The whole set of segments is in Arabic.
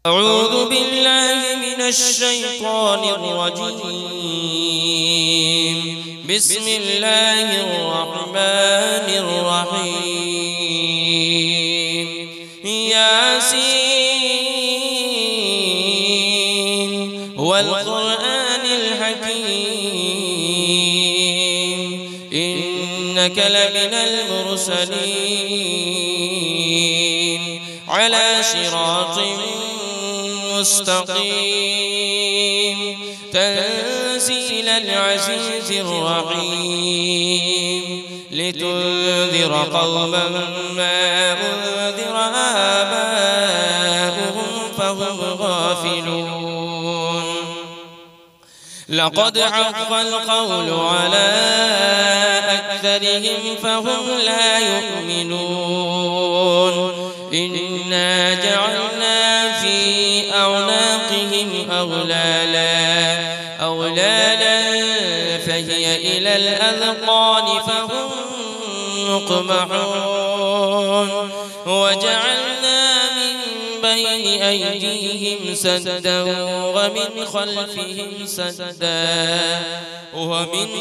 أعوذ بالله من الشيطان الرجيم. بسم الله الرحمن الرحيم. ياسين والقرآن الحكيم إنك لمن المرسلين على صراط مستقيم تنزيل العزيز الرحيم لتنذر قوما ما أنذر آباؤهم فهم غافلون. لقد حق القول على أكثرهم فهم لا يؤمنون. إنا جعلنا في أعناقهم أغلالا فهي إلى الأذقان فهم مقمحون. وجعلنا من بين أيديهم سدا ومن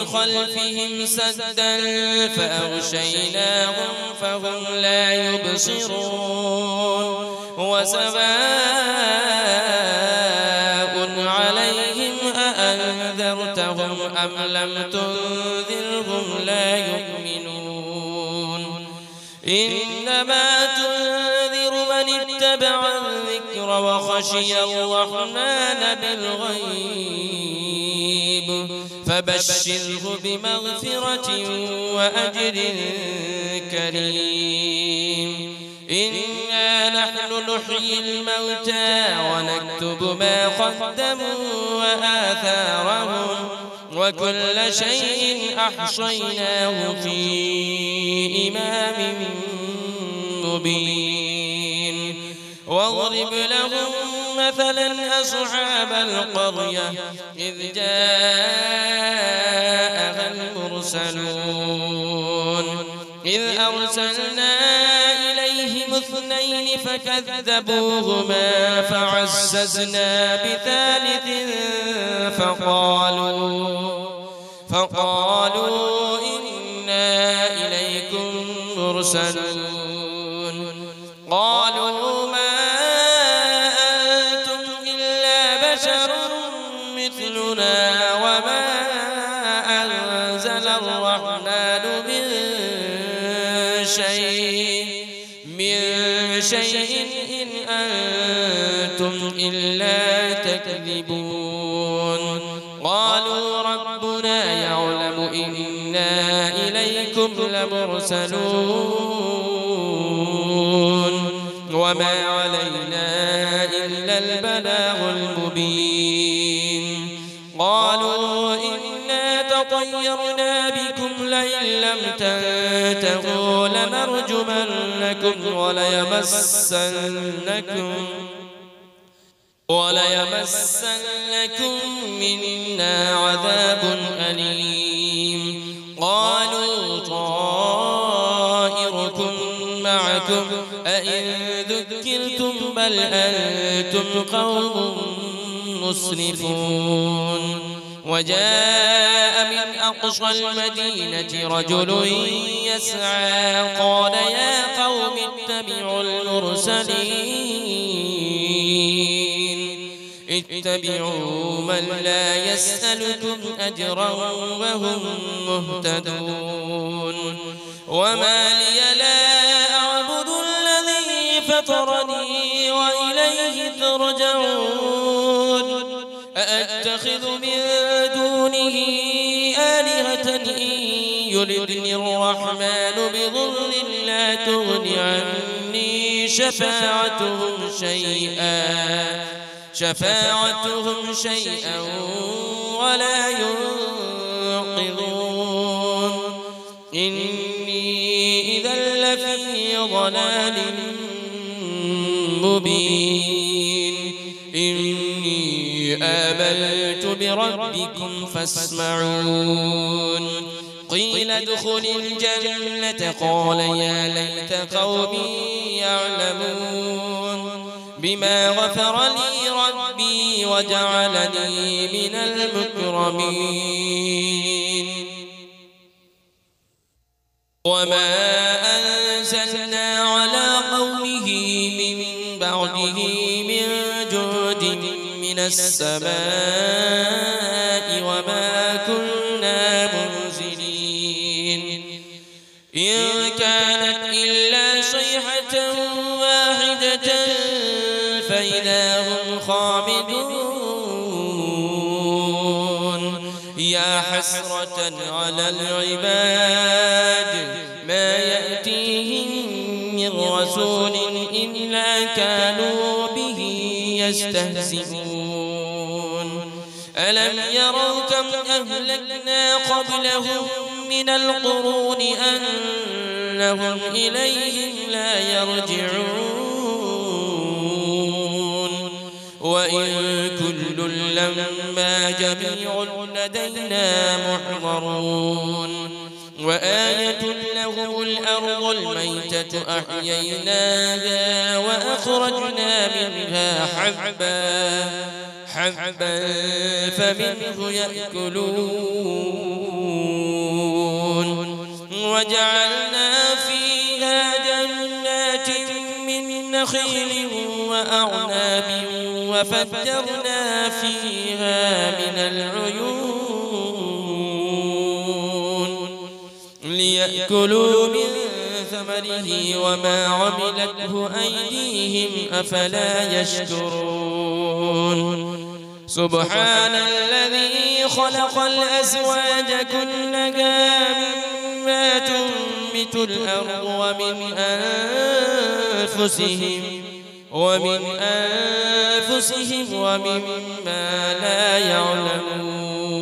خلفهم سدا فأغشيناهم فهم لا يبصرون. وسواء عليهم أأنذرتهم أم لم تنذرهم لا يؤمنون. إنما تنذر من اتبع الذكر وخشي الرحمن بالغيب فبشره بمغفرة وأجر كريم. إنا نحن نحيي الموتى ونكتب ما قدموا وآثارهم وكل شيء أحصيناه في إمام مبين. واضرب لهم مثلا أصحاب القرية إذ جاءها المرسلون إذ أرسلنا إليهم 2 فكذبوهما فعززنا بثالث فقالوا إنا إليكم مرسلون. قالوا ما أنتم إلا بشر مثلنا وما أنزل الرحمن من شيء إن أنتم إلا تكذبون. قالوا ربنا يعلم إنا إليكم لمرسلون وما علينا إلا البلاغ المبين. قالوا إنا تطيرنا بكم لئن لم تنتهوا لنرجمنكم وليمسنكم منا عذاب أليم. قالوا طائركم معكم أئن ذكرتم بل أنتم قوم مسرفون. وجاء من أقصى المدينة رجل يسعى قال يا قوم اتبعوا اتبعوا من لا يسألكم أجرا وهم مهتدون. وما لي لا أعبد الذي فطرني وإليه ترجعون. أأتخذ من دونه آلهة إن يردني الرحمن بضر لا تغن عني شفاعتهم شيئا ولا ينقذون. إني إذا لفي ضلال مبين. إني آمنت بربكم فاسمعون. قيل ادخل الجنة قال يا ليت قومي يعلمون. بما غفر لي ربي وجعلني من المكرمين وما أنزلنا على قومه من بعده من جود من السماء وما كنا منزلين إن كانت إلا صيحة واحدة فإذا هم خامدون يا حسرة على العباد ما يأتيهم من رسول إلا كانوا به يستهزئون ألم يروا كم أهلكنا قبلهم من القرون أنهم إليهم لا يرجعون وإن كل لما جميع لدينا محضرون وآية لهم الأرض الميتة أحييناها وأخرجنا منها حبا فمنه يأكلون وجعلنا فيها جنات من نخيل وأعناب وفجرنا فيها من العيون ليأكلوا من ثمره وما عملته أيديهم أفلا يشكرون سبحان الذي خلق الأزواج كلها مما تنبت الأرض ومن أنفسهم ومما لا يعلمون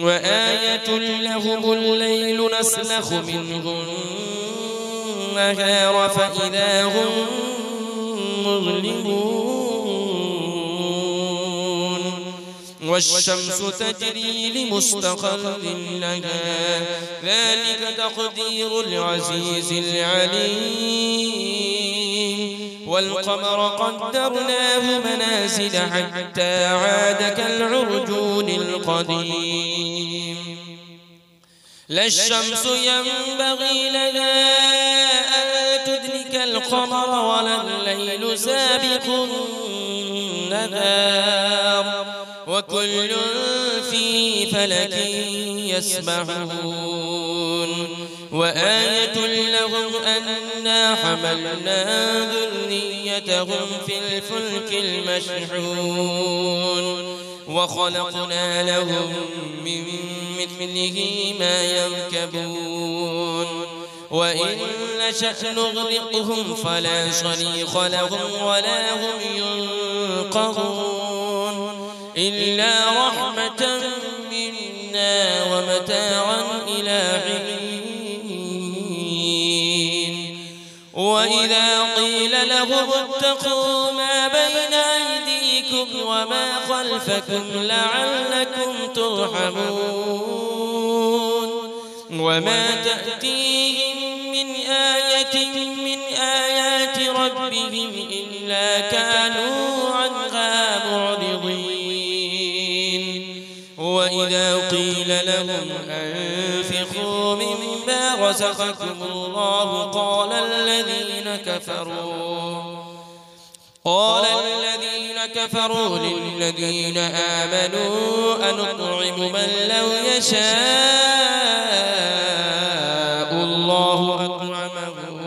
وآية لهم الليل نسلخ منه النهار فإذا هم مظلمون والشمس تجري لمستقر لها ذلك تقدير العزيز العليم والقمر قدرناه منازل حتى عاد كالعرجون القديم لا الشمس ينبغي لها أن تدرك القمر ولا الليل سابق النهار وكل في فلك يسبحون وآية لهم أنا حملنا ذريتهم في الفلك المشحون وخلقنا لهم من مثله ما يركبون وإن نشأ نغرقهم فلا صريخ لهم ولا هم ينقذون إلا رحمة منا ومتاعا إلى حين وإذا قيل لهم اتقوا ما بين أيديكم وما خلفكم لعلكم ترحمون وما تأتيهم من آية من آيات ربهم إلا كانوا عنها معرضين وإذا قيل لهم أنفقوا مما رزقكم الله قال الذين كفروا للذين آمنوا أنطعم من لو يشاء الله أطعمه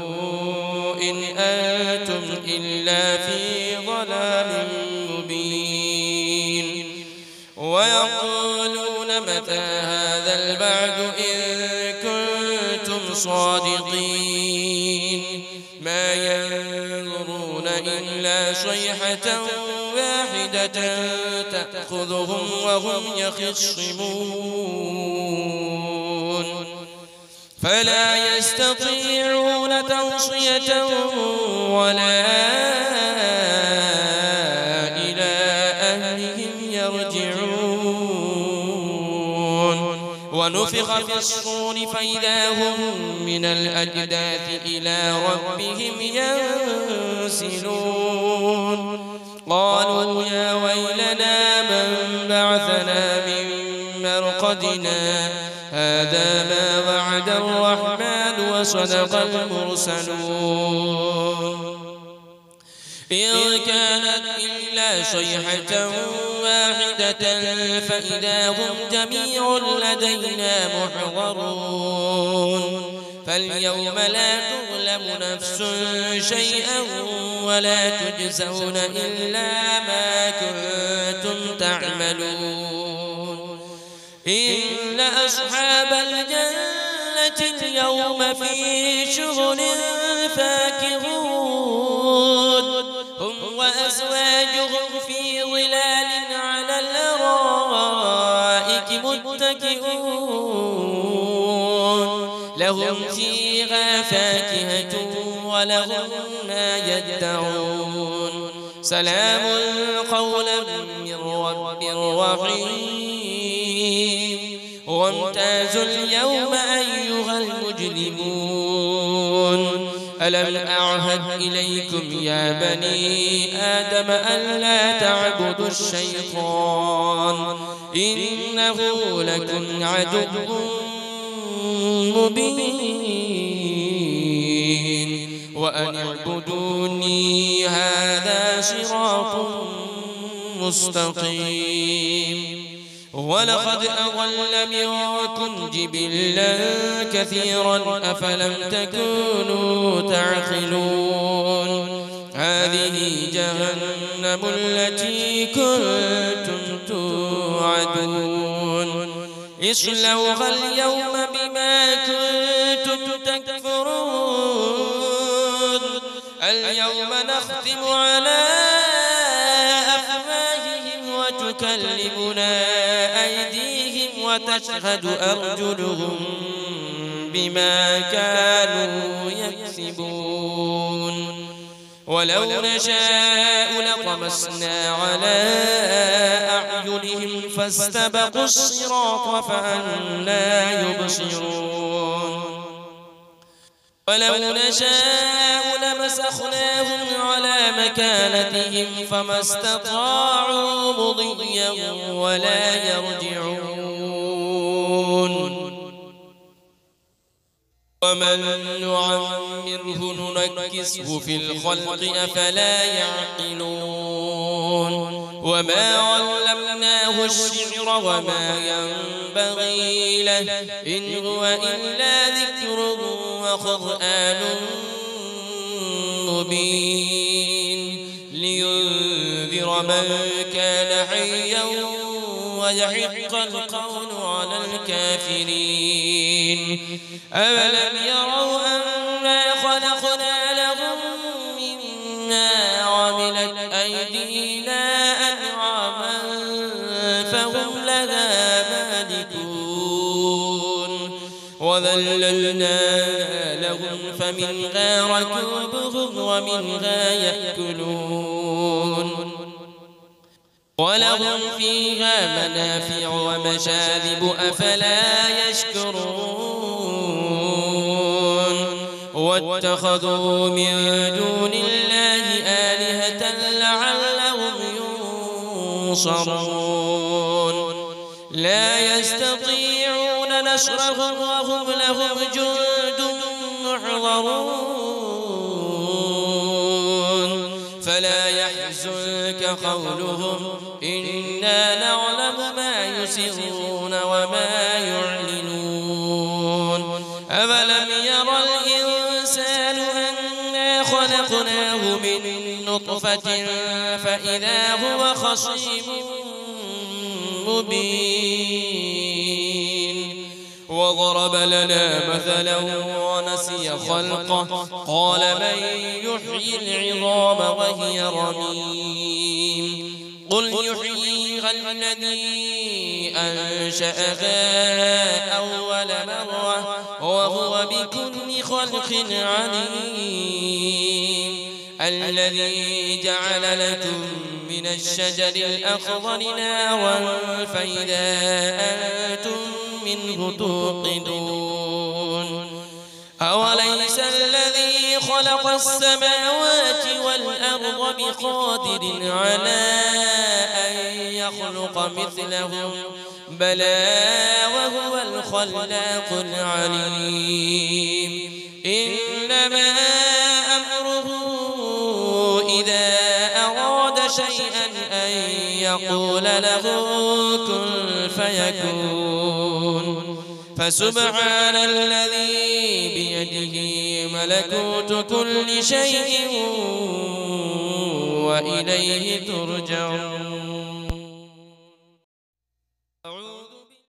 إن أنتم إلا في ضلال مبين ويقولون متى هذا البعد إن كنتم صادقين ما ينظرون إلا صيحة واحدة تأخذهم وهم يخصمون فلا يستطيعون توصية ولا إلى أهلهم يرجعون ونفخ في الصور فإذا هم من الأجداث إلى ربهم ينسلون قالوا يا ويلنا من بعثنا من مرقدنا هذا ما وعد الرحمن وصدق المرسلون إن كانت إلا صيحة واحدة فإذا هم جميع لدينا محضرون فاليوم لا تظلم نفس شيئا ولا تجزون إلا ما كنتم تعملون إن أصحاب الجنة اليوم في شغل فاكهون هم وأزواجهم في ظلال على الأرائك متكئون لهم فيها فاكهة ولهم ما يدعون سلام قولا من رب رحيم وامتازوا اليوم أيها المجرمون ألم أعهد إليكم يا بني آدم ألا تعبدوا الشيطان إنه لكم عدو مبين وأن اعبدوني هذا صراط مستقيم ولقد أضل منكم جبلا كثيرا أفلم تكونوا تعقلون هذه جهنم التي كنتم توعدون اصلوها اليوم بما كنتم تكفرون اليوم نختم على أفواههم وتكلمنا أيديهم وتشهد أرجلهم بما كانوا يكسبون ولو نشاء لطمسنا على أعينهم فاستبقوا الصراط فأنى يبصرون ولو نشاء لمسخناهم على مكانتهم فما استطاعوا مضيا ولا يرجعون ومن نعمره ننكسه في الخلق أفلا يعقلون وما علمناه الشعر وما ينبغي له إن هو إلا ذكر وقرآن مبين لينذر من كان حيا ويحق القول على الكافرين أولم يروا أنا خلقنا لهم مما عملت أيدينا أنعاما فهم لها مالكون وذللنا لهم فمنها ركوبهم ومنها يأكلون ولهم فيها منافع ومشارب أفلا يشكرون واتخذوا من دون الله آلهة لعلهم ينصرون لا يستطيعون نصرهم وهم لهم جند محضرون فلا يحزنك قولهم إنا نعلم ما يسرون وما يعلنون أولم ير الإنسان أنا خلقناه من نطفة فإذا هو خصيم مبين وضرب لنا مثلا ونسي خلقه قال من يحيي العظام وهي رميم قل يحييها الذي أنشأها أول مرة وهو بكل خلق عليم الذي جعل لكم من الشجر الأخضر نارا فإذا أنتم منه توقدون أوليس الذي خلق السماوات والأرض بقادر على أن يخلق مثلهم بلى وهو الخلاق العليم إنما أمره إذا أراد شيئا أن يقول له كن فيكون فسبحان الذي بيده ملكوت كل شيء وإليه ترجعون